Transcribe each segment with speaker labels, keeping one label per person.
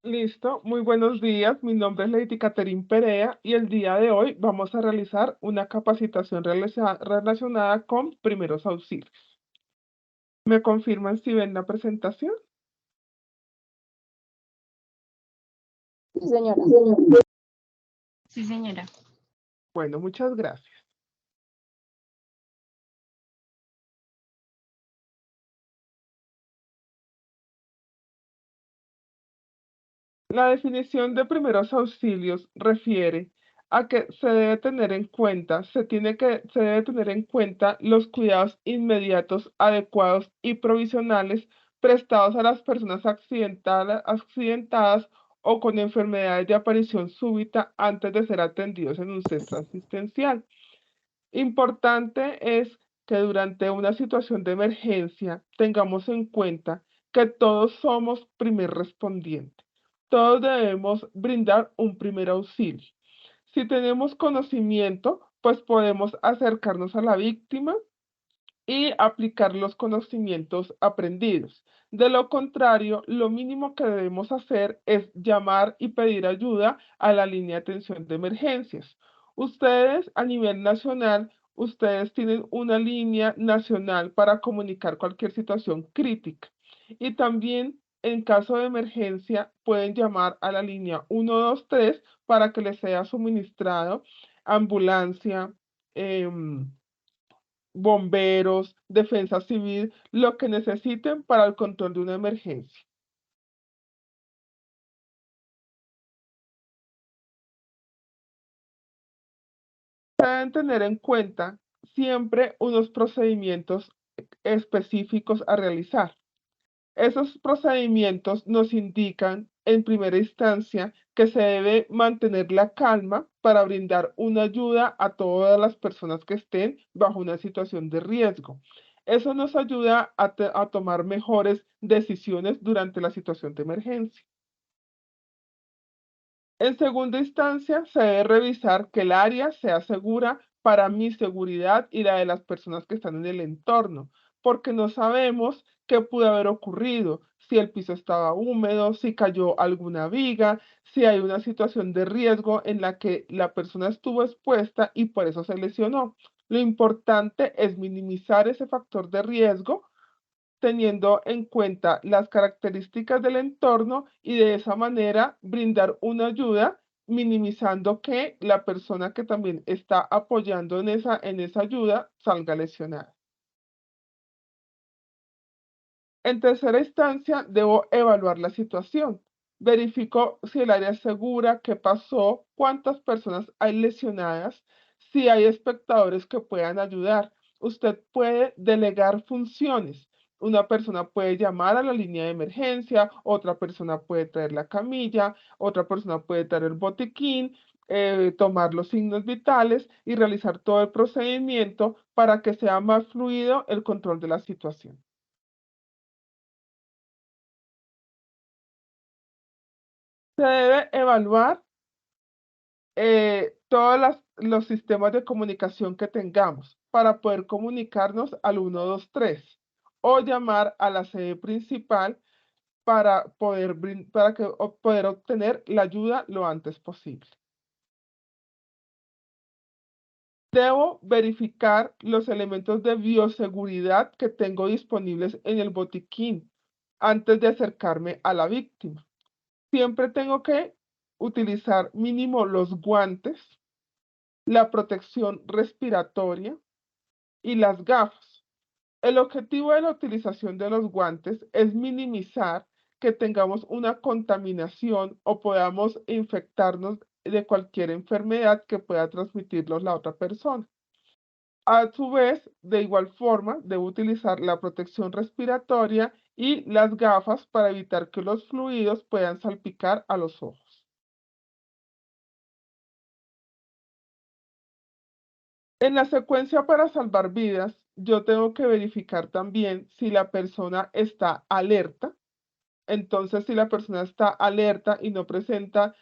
Speaker 1: Listo, muy buenos días. Mi nombre es Lady Caterin Perea y el día de hoy vamos a realizar una capacitación relacionada con primeros auxilios. ¿Me confirman si ven la presentación?
Speaker 2: Sí, señora.
Speaker 3: Sí, señora.
Speaker 1: Bueno, muchas gracias. La definición de primeros auxilios refiere a que se debe tener en cuenta, se debe tener en cuenta los cuidados inmediatos, adecuados y provisionales prestados a las personas accidentadas o con enfermedades de aparición súbita antes de ser atendidos en un centro asistencial. Importante es que durante una situación de emergencia tengamos en cuenta que todos somos primer respondiente. Todos debemos brindar un primer auxilio. Si tenemos conocimiento, pues podemos acercarnos a la víctima y aplicar los conocimientos aprendidos. De lo contrario, lo mínimo que debemos hacer es llamar y pedir ayuda a la línea de atención de emergencias. Ustedes a nivel nacional, ustedes tienen una línea nacional para comunicar cualquier situación crítica. Y también en caso de emergencia pueden llamar a la línea 123 para que les sea suministrado ambulancia, em, bomberos, defensa civil, lo que necesiten para el control de una emergencia. Deben tener en cuenta siempre unos procedimientos específicos a realizar. Esos procedimientos nos indican en primera instancia que se debe mantener la calma para brindar una ayuda a todas las personas que estén bajo una situación de riesgo. Eso nos ayuda a tomar mejores decisiones durante la situación de emergencia. En segunda instancia, se debe revisar que el área sea segura para mi seguridad y la de las personas que están en el entorno, porque no sabemos qué pudo haber ocurrido, si el piso estaba húmedo, si cayó alguna viga, si hay una situación de riesgo en la que la persona estuvo expuesta y por eso se lesionó. Lo importante es minimizar ese factor de riesgo teniendo en cuenta las características del entorno y de esa manera brindar una ayuda, minimizando que la persona que también está apoyando en esa ayuda salga lesionada. En tercera instancia, debo evaluar la situación. Verifico si el área es segura, qué pasó, cuántas personas hay lesionadas, si hay espectadores que puedan ayudar. Usted puede delegar funciones. Una persona puede llamar a la línea de emergencia, otra persona puede traer la camilla, otra persona puede traer el botiquín, tomar los signos vitales y realizar todo el procedimiento para que sea más fluido el control de la situación. Se debe evaluar todos los sistemas de comunicación que tengamos para poder comunicarnos al 123 o llamar a la sede principal para poder obtener la ayuda lo antes posible. Debo verificar los elementos de bioseguridad que tengo disponibles en el botiquín antes de acercarme a la víctima. Siempre tengo que utilizar mínimo los guantes, la protección respiratoria y las gafas. El objetivo de la utilización de los guantes es minimizar que tengamos una contaminación o podamos infectarnos de cualquier enfermedad que pueda transmitirnos la otra persona. A su vez, de igual forma, debo utilizar la protección respiratoria y las gafas para evitar que los fluidos puedan salpicar a los ojos. En la secuencia para salvar vidas, yo tengo que verificar también si la persona está alerta. Entonces, si la persona está alerta y no presenta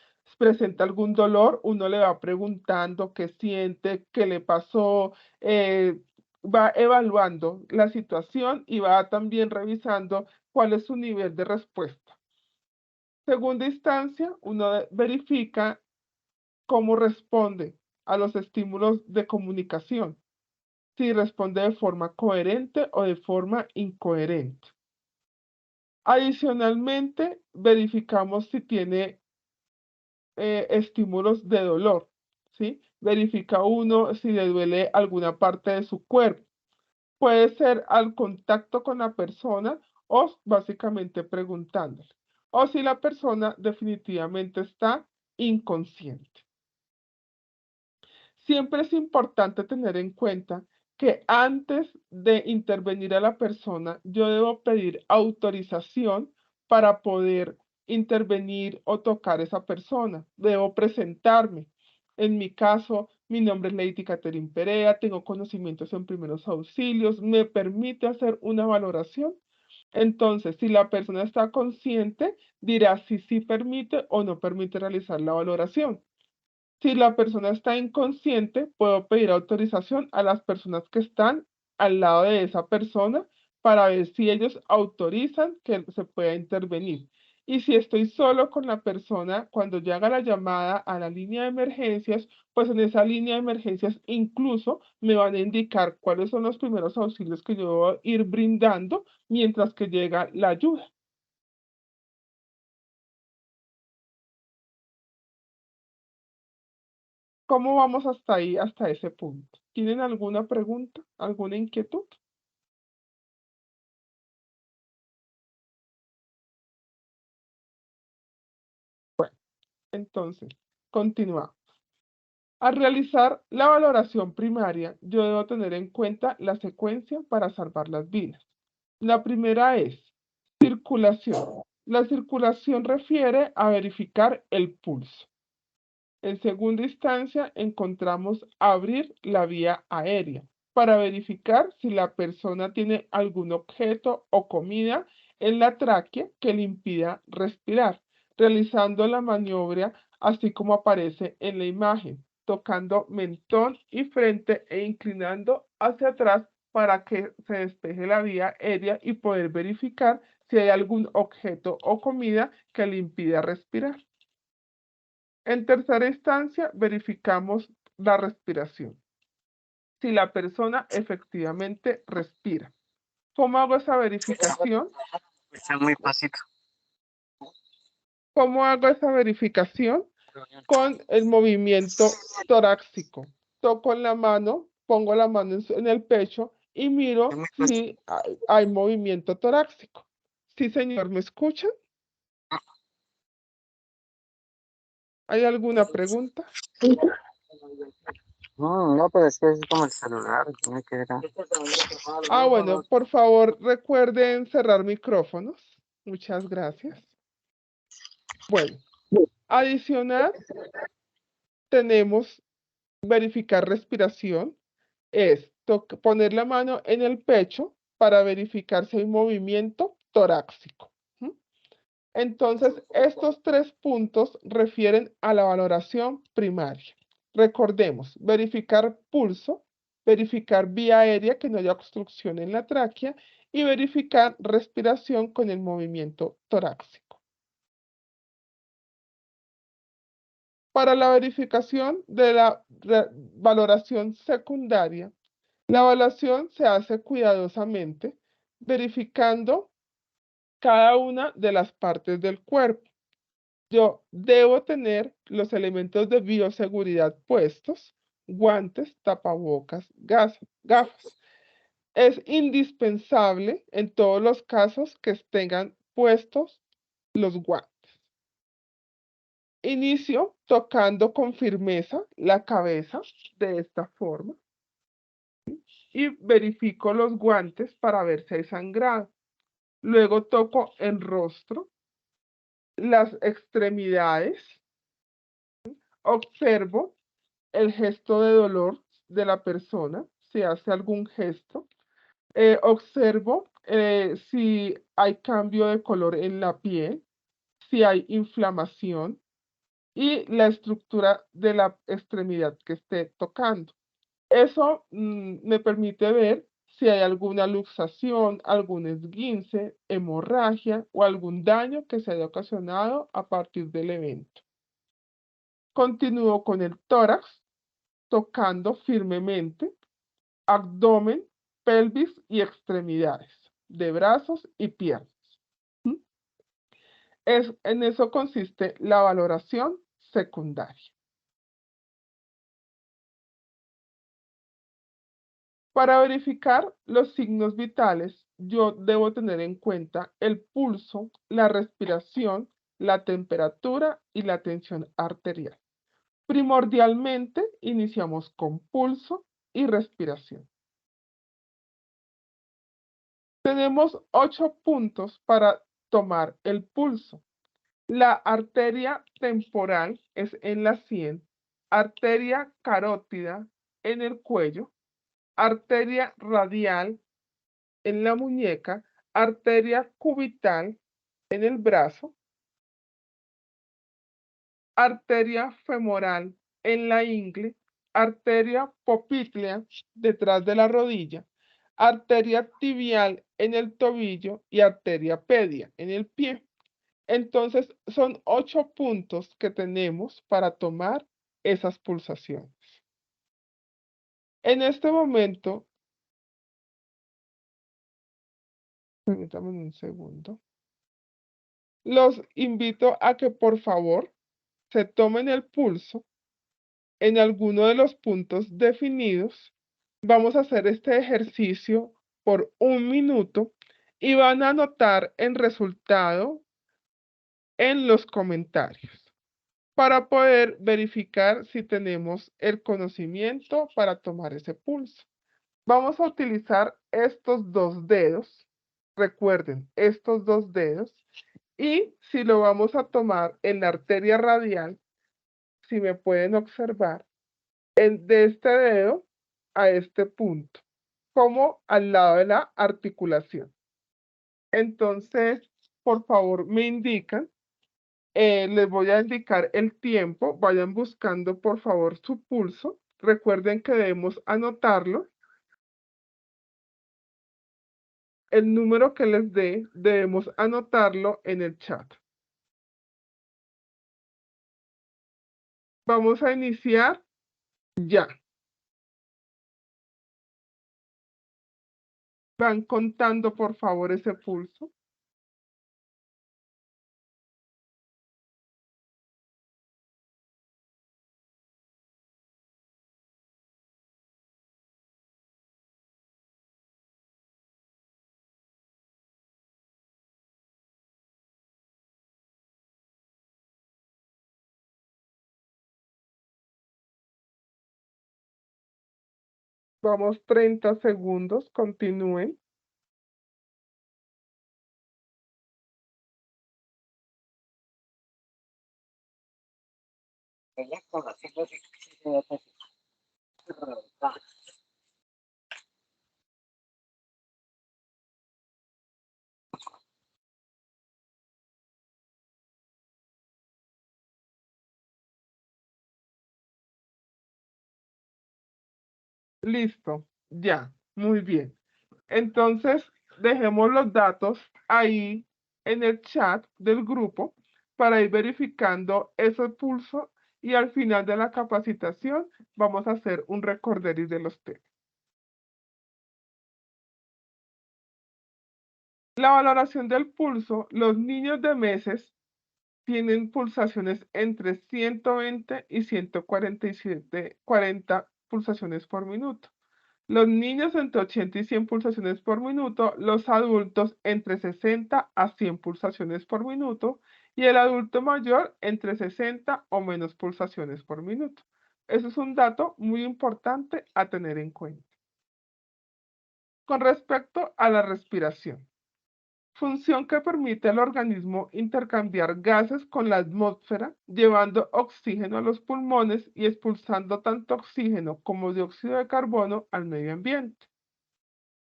Speaker 1: algún dolor, uno le va preguntando qué siente, qué le pasó, va evaluando la situación y va también revisando cuál es su nivel de respuesta. Se segunda instancia, uno verifica cómo responde a los estímulos de comunicación, si responde de forma coherente o de forma incoherente. Adicionalmente, verificamos si tiene estímulos de dolor, ¿sí? Verifica uno si le duele alguna parte de su cuerpo. Puede ser al contacto con la persona o básicamente preguntándole. O si la persona definitivamente está inconsciente. Siempre es importante tener en cuenta que antes de intervenir a la persona, yo debo pedir autorización para poder intervenir o tocar a esa persona. Debo presentarme. En mi caso, mi nombre es Lady Catherine Perea, tengo conocimientos en primeros auxilios, me permite hacer una valoración. Entonces, si la persona está consciente, dirá si sí permite o no permite realizar la valoración. Si la persona está inconsciente, puedo pedir autorización a las personas que están al lado de esa persona para ver si ellos autorizan que se pueda intervenir. Y si estoy solo con la persona, cuando llega la llamada a la línea de emergencias, pues en esa línea de emergencias incluso me van a indicar cuáles son los primeros auxilios que yo voy a ir brindando mientras que llega la ayuda. ¿Cómo vamos hasta ahí, hasta ese punto? ¿Tienen alguna pregunta, alguna inquietud? Entonces, continuamos. Al realizar la valoración primaria, yo debo tener en cuenta la secuencia para salvar las vidas. La primera es circulación. La circulación refiere a verificar el pulso. En segunda instancia, encontramos abrir la vía aérea para verificar si la persona tiene algún objeto o comida en la tráquea que le impida respirar, realizando la maniobra así como aparece en la imagen, tocando mentón y frente e inclinando hacia atrás para que se despeje la vía aérea y poder verificar si hay algún objeto o comida que le impida respirar. En tercera instancia, verificamos la respiración. Si la persona efectivamente respira. ¿Cómo hago esa verificación?
Speaker 4: Está muy pasito.
Speaker 1: ¿Cómo hago esa verificación? Con el movimiento torácico. Toco en la mano, pongo la mano en el pecho y miro si hay movimiento torácico. Sí, señor, ¿me escuchan? ¿Hay alguna pregunta?
Speaker 4: No, pero es que es como el celular, tiene que ver.
Speaker 1: Bueno, por favor, recuerden cerrar micrófonos. Muchas gracias. Bueno, adicional, tenemos verificar respiración. Es poner la mano en el pecho para verificar si hay movimiento torácico. ¿Mm? Entonces, estos 3 puntos refieren a la valoración primaria. Recordemos, verificar pulso, verificar vía aérea, que no haya obstrucción en la tráquea, y verificar respiración con el movimiento torácico. Para la verificación de la valoración secundaria, la evaluación se hace cuidadosamente, verificando cada una de las partes del cuerpo. Yo debo tener los elementos de bioseguridad puestos, guantes, tapabocas, gafas. Es indispensable en todos los casos que tengan puestos los guantes. Inicio tocando con firmeza la cabeza de esta forma y verifico los guantes para ver si hay sangrado. Luego toco el rostro, las extremidades, observo el gesto de dolor de la persona, si hace algún gesto. Observo si hay cambio de color en la piel, si hay inflamación y la estructura de la extremidad que esté tocando. Eso me permite ver si hay alguna luxación, algún esguince, hemorragia o algún daño que se haya ocasionado a partir del evento. Continúo con el tórax, tocando firmemente abdomen, pelvis y extremidades de brazos y piernas. ¿Mm? En eso consiste la valoración secundaria. Para verificar los signos vitales, yo debo tener en cuenta el pulso, la respiración, la temperatura y la tensión arterial. Primordialmente, iniciamos con pulso y respiración. Tenemos 8 puntos para tomar el pulso. La arteria temporal es en la sien, arteria carótida en el cuello, arteria radial en la muñeca, arteria cubital en el brazo, arteria femoral en la ingle, arteria poplítea detrás de la rodilla, arteria tibial en el tobillo y arteria pedia en el pie. Entonces, son 8 puntos que tenemos para tomar esas pulsaciones. En este momento, permítanme un segundo, los invito a que por favor se tomen el pulso en alguno de los puntos definidos. Vamos a hacer este ejercicio por 1 minuto y van a anotar el resultado en los comentarios para poder verificar si tenemos el conocimiento para tomar ese pulso. Vamos a utilizar estos 2 dedos. Recuerden, estos 2 dedos. Y si lo vamos a tomar en la arteria radial, si me pueden observar, de este dedo a este punto, como al lado de la articulación. Entonces, por favor, me indican. Les voy a indicar el tiempo. Vayan buscando, por favor, su pulso. Recuerden que debemos anotarlo. El número que les dé, debemos anotarlo en el chat. Vamos a iniciar ya. Van contando, por favor, ese pulso. Vamos 30 segundos. Continúen. Listo. Ya. Muy bien. Entonces, dejemos los datos ahí en el chat del grupo para ir verificando ese pulso y al final de la capacitación vamos a hacer un recorderis de los temas. La valoración del pulso, los niños de meses tienen pulsaciones entre 120 y 40 pulsaciones por minuto. Los niños entre 80 y 100 pulsaciones por minuto, los adultos entre 60 a 100 pulsaciones por minuto y el adulto mayor entre 60 o menos pulsaciones por minuto. Eso es un dato muy importante a tener en cuenta. Con respecto a la respiración, función que permite al organismo intercambiar gases con la atmósfera, llevando oxígeno a los pulmones y expulsando tanto oxígeno como dióxido de carbono al medio ambiente.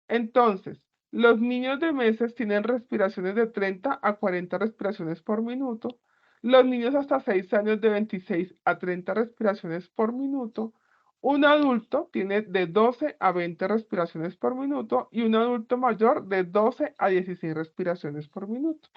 Speaker 1: Entonces, los niños de meses tienen respiraciones de 30 a 40 respiraciones por minuto. Los niños hasta 6 años de 26 a 30 respiraciones por minuto. Un adulto tiene de 12 a 20 respiraciones por minuto y un adulto mayor de 12 a 16 respiraciones por minuto.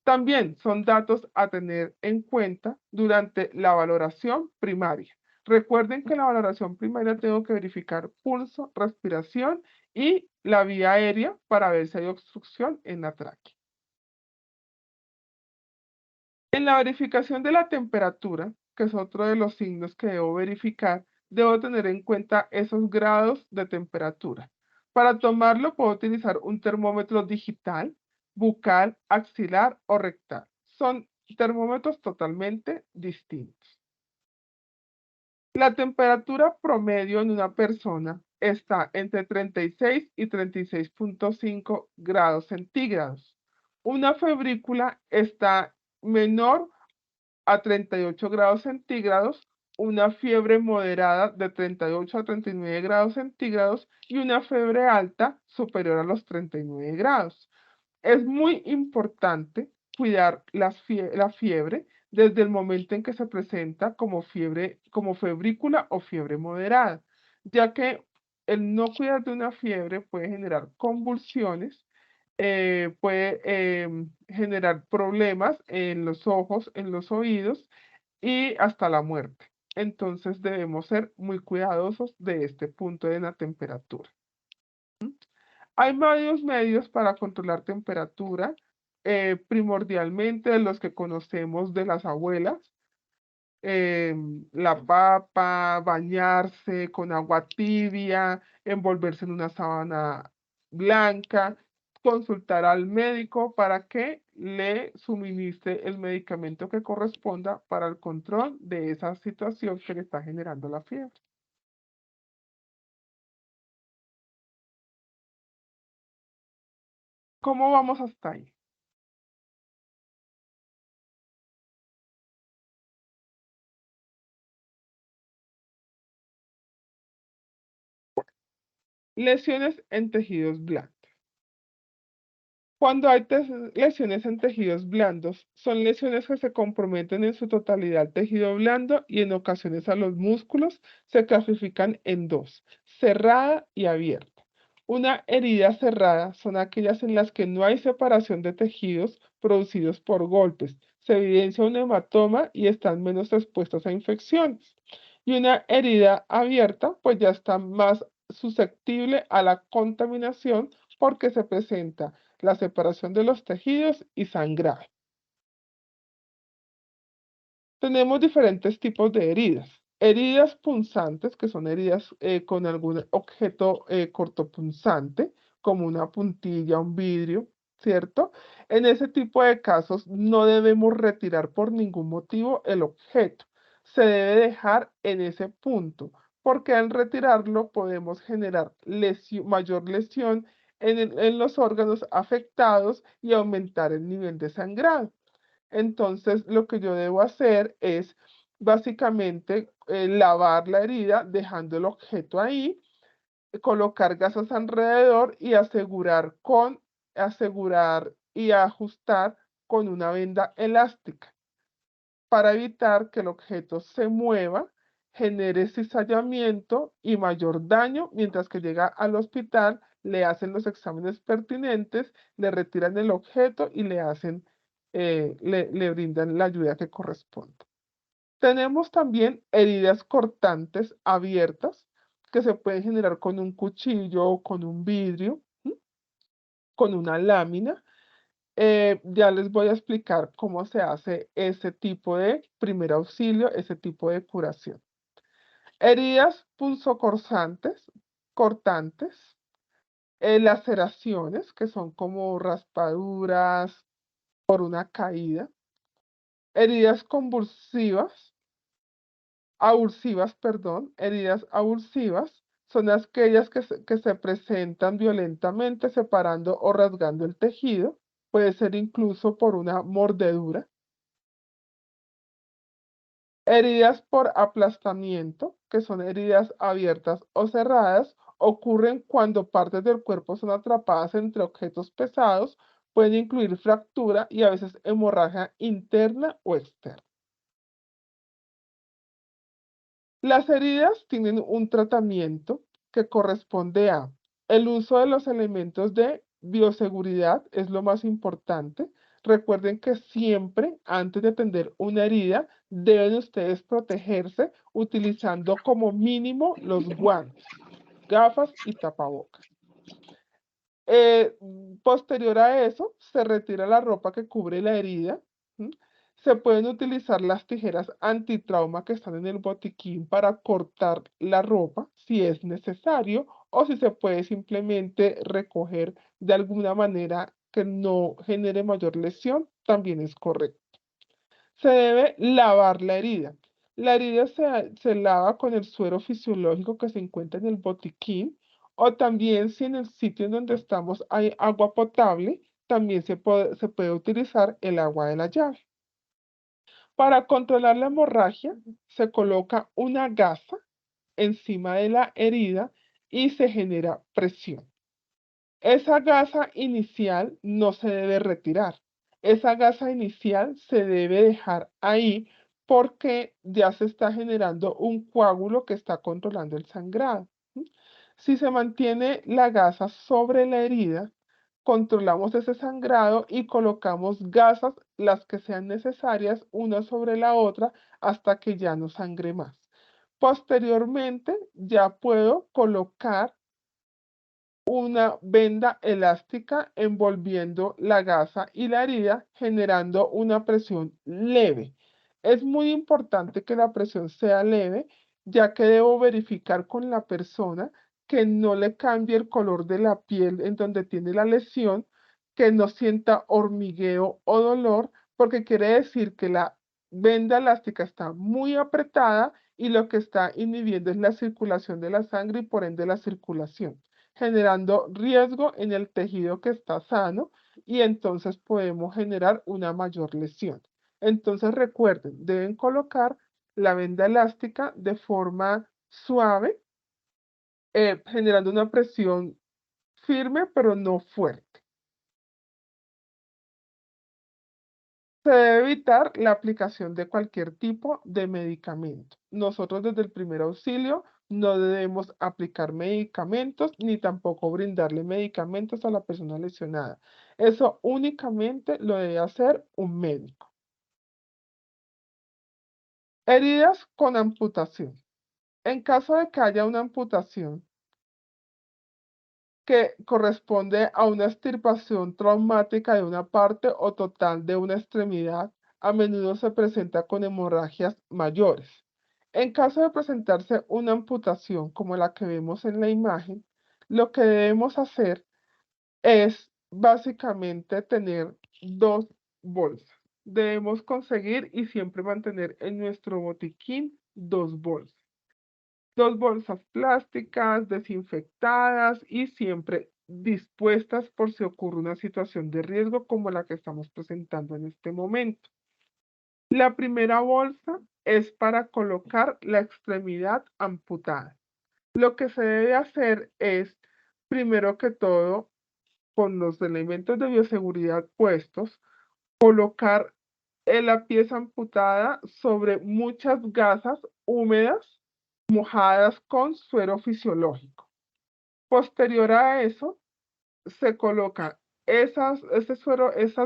Speaker 1: También son datos a tener en cuenta durante la valoración primaria. Recuerden que en la valoración primaria tengo que verificar pulso, respiración y la vía aérea para ver si hay obstrucción en la tráquea. En la verificación de la temperatura, que es otro de los signos que debo verificar, debo tener en cuenta esos grados de temperatura. Para tomarlo puedo utilizar un termómetro digital, bucal, axilar o rectal. Son termómetros totalmente distintos. La temperatura promedio en una persona está entre 36 y 36.5 grados centígrados. Una febrícula está menor a 38 grados centígrados, una fiebre moderada de 38 a 39 grados centígrados y una fiebre alta superior a los 39 grados. Es muy importante cuidar la fiebre desde el momento en que se presenta como fiebre, como febrícula o fiebre moderada, ya que el no cuidar de una fiebre puede generar convulsiones, puede generar problemas en los ojos, en los oídos y hasta la muerte. Entonces debemos ser muy cuidadosos de este punto de la temperatura. Hay varios medios para controlar temperatura, primordialmente los que conocemos de las abuelas, la papa, bañarse con agua tibia, envolverse en una sábana blanca, consultar al médico para que le suministre el medicamento que corresponda para el control de esa situación que le está generando la fiebre. ¿Cómo vamos hasta ahí? Lesiones en tejidos blandos. Cuando hay lesiones en tejidos blandos, son lesiones que se comprometen en su totalidad al tejido blando y en ocasiones a los músculos. Se clasifican en dos, cerrada y abierta. Una herida cerrada son aquellas en las que no hay separación de tejidos producidos por golpes. Se evidencia un hematoma y están menos expuestos a infecciones. Y una herida abierta, pues ya está más susceptible a la contaminación porque se presenta la separación de los tejidos y sangrado. Tenemos diferentes tipos de heridas. Heridas punzantes, que son heridas con algún objeto cortopunzante, como una puntilla, un vidrio, ¿cierto? En ese tipo de casos no debemos retirar por ningún motivo el objeto. Se debe dejar en ese punto, porque al retirarlo podemos generar mayor lesión en los órganos afectados y aumentar el nivel de sangrado. Entonces, lo que yo debo hacer es básicamente lavar la herida dejando el objeto ahí, colocar gasas alrededor y asegurar y ajustar con una venda elástica para evitar que el objeto se mueva, genere cizallamiento y mayor daño, mientras que llega al hospital, le hacen los exámenes pertinentes, le retiran el objeto y le brindan la ayuda que corresponde. Tenemos también heridas cortantes abiertas que se pueden generar con un cuchillo o con un vidrio, con una lámina. Ya les voy a explicar cómo se hace ese tipo de primer auxilio, ese tipo de curación. Heridas cortantes, laceraciones, que son como raspaduras por una caída. Heridas heridas abulsivas, son aquellas que se presentan violentamente separando o rasgando el tejido. Puede ser incluso por una mordedura. Heridas por aplastamiento, que son heridas abiertas o cerradas, ocurren cuando partes del cuerpo son atrapadas entre objetos pesados, pueden incluir fractura y a veces hemorragia interna o externa. Las heridas tienen un tratamiento que corresponde a el uso de los elementos de bioseguridad, es lo más importante. Recuerden que siempre antes de atender una herida deben ustedes protegerse utilizando como mínimo los guantes, gafas y tapabocas. Posterior a eso, se retira la ropa que cubre la herida. ¿M? Se pueden utilizar las tijeras antitrauma que están en el botiquín para cortar la ropa si es necesario o si se puede simplemente recoger de alguna manera que no genere mayor lesión, también es correcto. Se debe lavar la herida. La herida se lava con el suero fisiológico que se encuentra en el botiquín o también si en el sitio en donde estamos hay agua potable, también se puede utilizar el agua de la llave. Para controlar la hemorragia, se coloca una gasa encima de la herida y se genera presión. Esa gasa inicial no se debe retirar. Esa gasa inicial se debe dejar ahí porque ya se está generando un coágulo que está controlando el sangrado. ¿Sí? Si se mantiene la gasa sobre la herida, controlamos ese sangrado y colocamos gasas, las que sean necesarias, una sobre la otra, hasta que ya no sangre más. Posteriormente, ya puedo colocar una venda elástica envolviendo la gasa y la herida, generando una presión leve. Es muy importante que la presión sea leve, ya que debo verificar con la persona que no le cambie el color de la piel en donde tiene la lesión, que no sienta hormigueo o dolor, porque quiere decir que la venda elástica está muy apretada y lo que está inhibiendo es la circulación de la sangre y por ende la circulación, generando riesgo en el tejido que está sano y entonces podemos generar una mayor lesión. Entonces recuerden, deben colocar la venda elástica de forma suave, generando una presión firme pero no fuerte. Se debe evitar la aplicación de cualquier tipo de medicamento. Nosotros desde el primer auxilio no debemos aplicar medicamentos ni tampoco brindarle medicamentos a la persona lesionada. Eso únicamente lo debe hacer un médico. Heridas con amputación. En caso de que haya una amputación que corresponde a una extirpación traumática de una parte o total de una extremidad, a menudo se presenta con hemorragias mayores. En caso de presentarse una amputación como la que vemos en la imagen, lo que debemos hacer es básicamente tener dos bolsas. Debemos conseguir y siempre mantener en nuestro botiquín dos bolsas. Dos bolsas plásticas, desinfectadas y siempre dispuestas por si ocurre una situación de riesgo como la que estamos presentando en este momento. La primera bolsa es para colocar la extremidad amputada. Lo que se debe hacer es, primero que todo, con los elementos de bioseguridad puestos, colocar la pieza amputada sobre muchas gasas húmedas mojadas con suero fisiológico. Posterior a eso, se coloca esas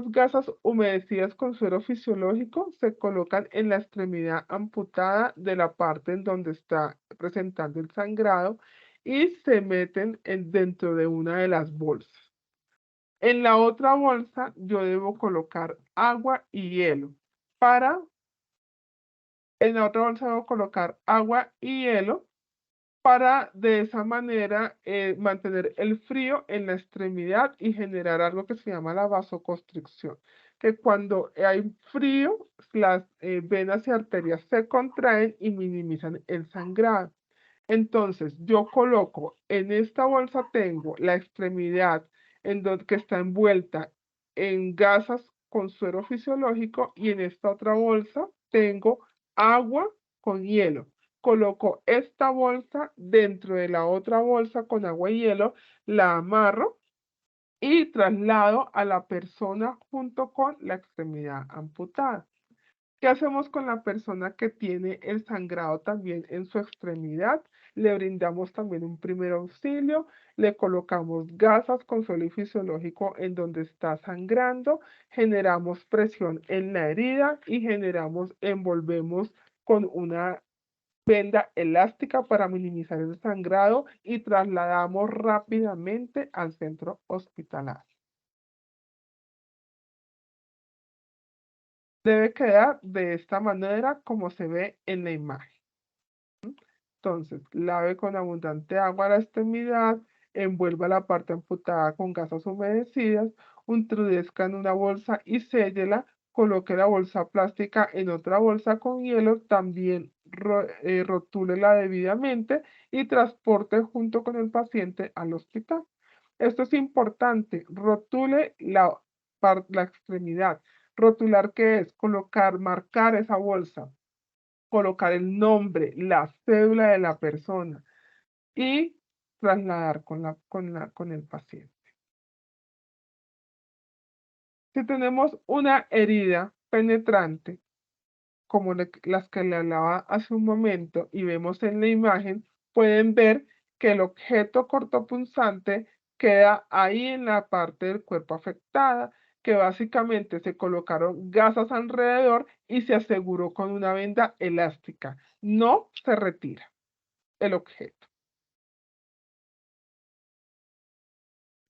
Speaker 1: gasas humedecidas con suero fisiológico, se colocan en la extremidad amputada de la parte en donde está presentando el sangrado y se meten dentro de una de las bolsas. En la otra bolsa yo debo colocar agua y hielo. En la otra bolsa debo colocar agua y hielo para de esa manera mantener el frío en la extremidad y generar algo que se llama la vasoconstricción, que cuando hay frío, las venas y arterias se contraen y minimizan el sangrado. Entonces, yo coloco en esta bolsa, tengo la extremidad que está envuelta en gasas con suero fisiológico y en esta otra bolsa tengo agua con hielo. Coloco esta bolsa dentro de la otra bolsa con agua y hielo, la amarro y traslado a la persona junto con la extremidad amputada. ¿Qué hacemos con la persona que tiene el sangrado también en su extremidad? Le brindamos también un primer auxilio, le colocamos gasas con suelo fisiológico en donde está sangrando, generamos presión en la herida y envolvemos con una venda elástica para minimizar el sangrado y trasladamos rápidamente al centro hospitalario. Debe quedar de esta manera como se ve en la imagen. Entonces, lave con abundante agua la extremidad, envuelva la parte amputada con gasas humedecidas, introduzca en una bolsa y séllela, coloque la bolsa plástica en otra bolsa con hielo, también rotúlela debidamente y transporte junto con el paciente al hospital. Esto es importante, rotule la extremidad. Rotular, ¿qué es? Colocar, marcar esa bolsa, colocar el nombre, la cédula de la persona y trasladar con el paciente. Si tenemos una herida penetrante, como las que le hablaba hace un momento y vemos en la imagen, pueden ver que el objeto cortopunzante queda ahí en la parte del cuerpo afectada, que básicamente se colocaron gasas alrededor y se aseguró con una venda elástica. No se retira el objeto.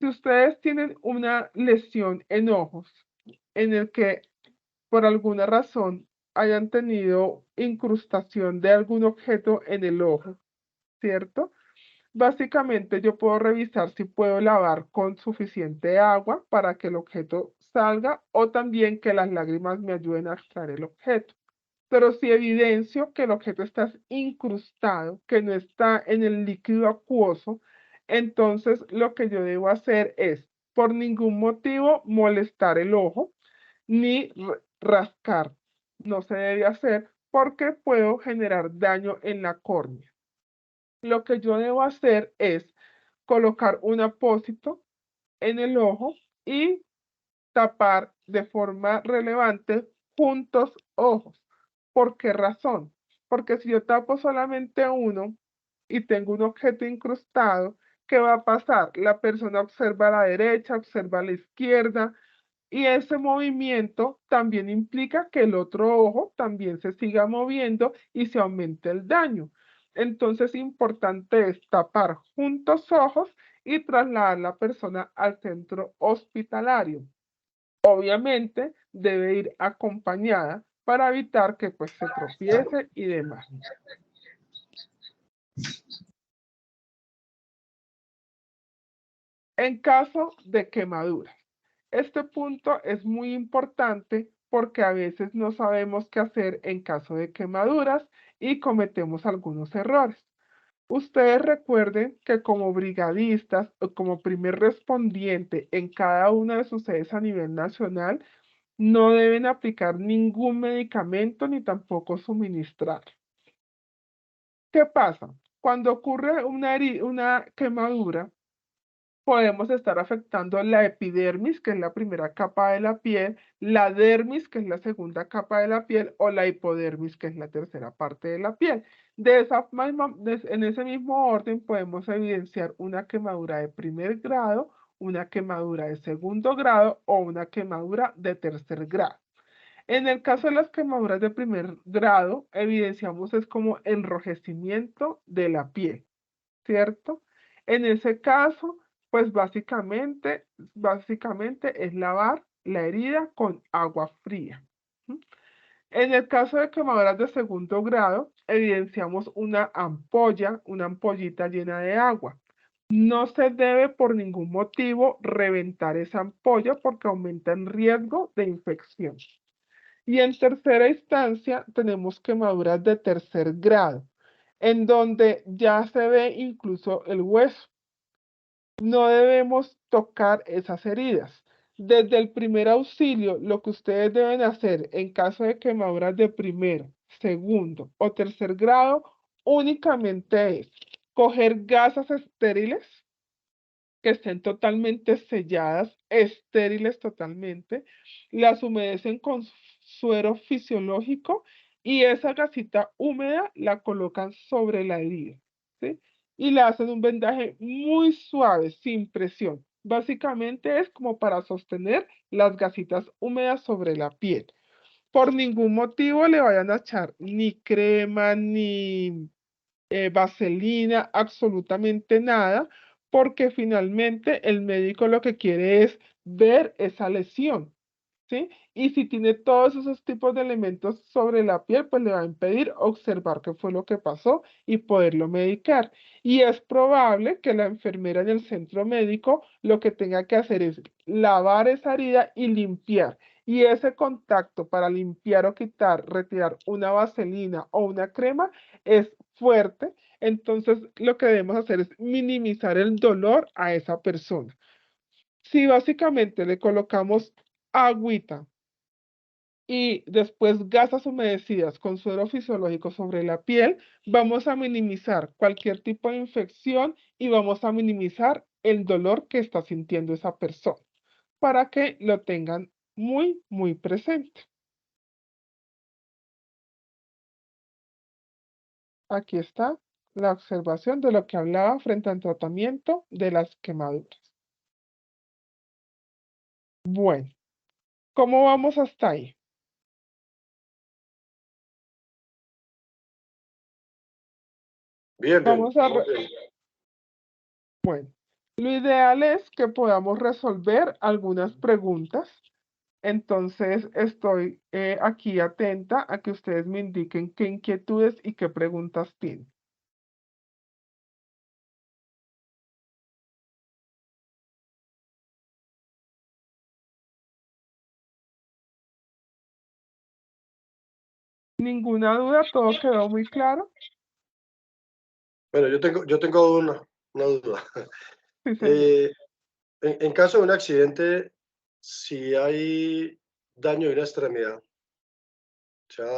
Speaker 1: Si ustedes tienen una lesión en ojos en el que por alguna razón hayan tenido incrustación de algún objeto en el ojo, ¿cierto? Básicamente yo puedo revisar si puedo lavar con suficiente agua para que el objeto salga o también que las lágrimas me ayuden a extraer el objeto. Pero si evidencio que el objeto está incrustado, que no está en el líquido acuoso, entonces lo que yo debo hacer es, por ningún motivo, molestar el ojo ni rascar. No se debe hacer porque puedo generar daño en la córnea. Lo que yo debo hacer es colocar un apósito en el ojo y tapar de forma relevante juntos ojos. ¿Por qué razón? Porque si yo tapo solamente uno y tengo un objeto incrustado, ¿qué va a pasar? La persona observa a la derecha, observa a la izquierda, y ese movimiento también implica que el otro ojo también se siga moviendo y se aumente el daño. Entonces, importante es tapar juntos ojos y trasladar a la persona al centro hospitalario. Obviamente, debe ir acompañada para evitar que pues se tropiece y demás. En caso de quemaduras. Este punto es muy importante porque a veces no sabemos qué hacer en caso de quemaduras y cometemos algunos errores. Ustedes recuerden que como brigadistas o como primer respondiente en cada una de sus sedes a nivel nacional, no deben aplicar ningún medicamento ni tampoco suministrar. ¿Qué pasa? Cuando ocurre una quemadura, podemos estar afectando la epidermis, que es la primera capa de la piel, la dermis, que es la segunda capa de la piel, o la hipodermis, que es la tercera parte de la piel. En ese mismo orden podemos evidenciar una quemadura de primer grado, una quemadura de segundo grado o una quemadura de tercer grado. En el caso de las quemaduras de primer grado, evidenciamos es como enrojecimiento de la piel, ¿cierto? En ese caso, pues básicamente es lavar la herida con agua fría. En el caso de quemaduras de segundo grado, evidenciamos una ampollita llena de agua. No se debe por ningún motivo reventar esa ampolla porque aumenta el riesgo de infección. Y en tercera instancia tenemos quemaduras de tercer grado, en donde ya se ve incluso el hueso. No debemos tocar esas heridas. Desde el primer auxilio, lo que ustedes deben hacer en caso de quemaduras de primero, segundo o tercer grado, únicamente es coger gasas estériles que estén totalmente selladas, estériles totalmente, las humedecen con suero fisiológico y esa gasita húmeda la colocan sobre la herida, ¿sí? Y le hacen un vendaje muy suave, sin presión. Básicamente es como para sostener las gasitas húmedas sobre la piel. Por ningún motivo le vayan a echar ni crema, ni vaselina, absolutamente nada, porque finalmente el médico lo que quiere es ver esa lesión, ¿sí? Y si tiene todos esos tipos de elementos sobre la piel, pues le va a impedir observar qué fue lo que pasó y poderlo medicar. Y es probable que la enfermera en el centro médico lo que tenga que hacer es lavar esa herida y limpiar. Y ese contacto para limpiar o quitar, retirar una vaselina o una crema es fuerte. Entonces, lo que debemos hacer es minimizar el dolor a esa persona. Si básicamente le colocamos agüita y después gasas humedecidas con suero fisiológico sobre la piel, vamos a minimizar cualquier tipo de infección y vamos a minimizar el dolor que está sintiendo esa persona para que lo tengan muy, muy presente. Aquí está la observación de lo que hablaba frente al tratamiento de las quemaduras. Bueno, ¿cómo vamos hasta ahí?
Speaker 5: Bien, bien.
Speaker 1: Vamos a, bueno, lo ideal es que podamos resolver algunas preguntas. Entonces, estoy aquí atenta a que ustedes me indiquen qué inquietudes y qué preguntas tienen. ¿Ninguna duda? ¿Todo quedó muy claro?
Speaker 5: Bueno, yo tengo una duda.
Speaker 1: Sí, señor.
Speaker 5: En caso de un accidente, si hay daño de una extremidad, o sea,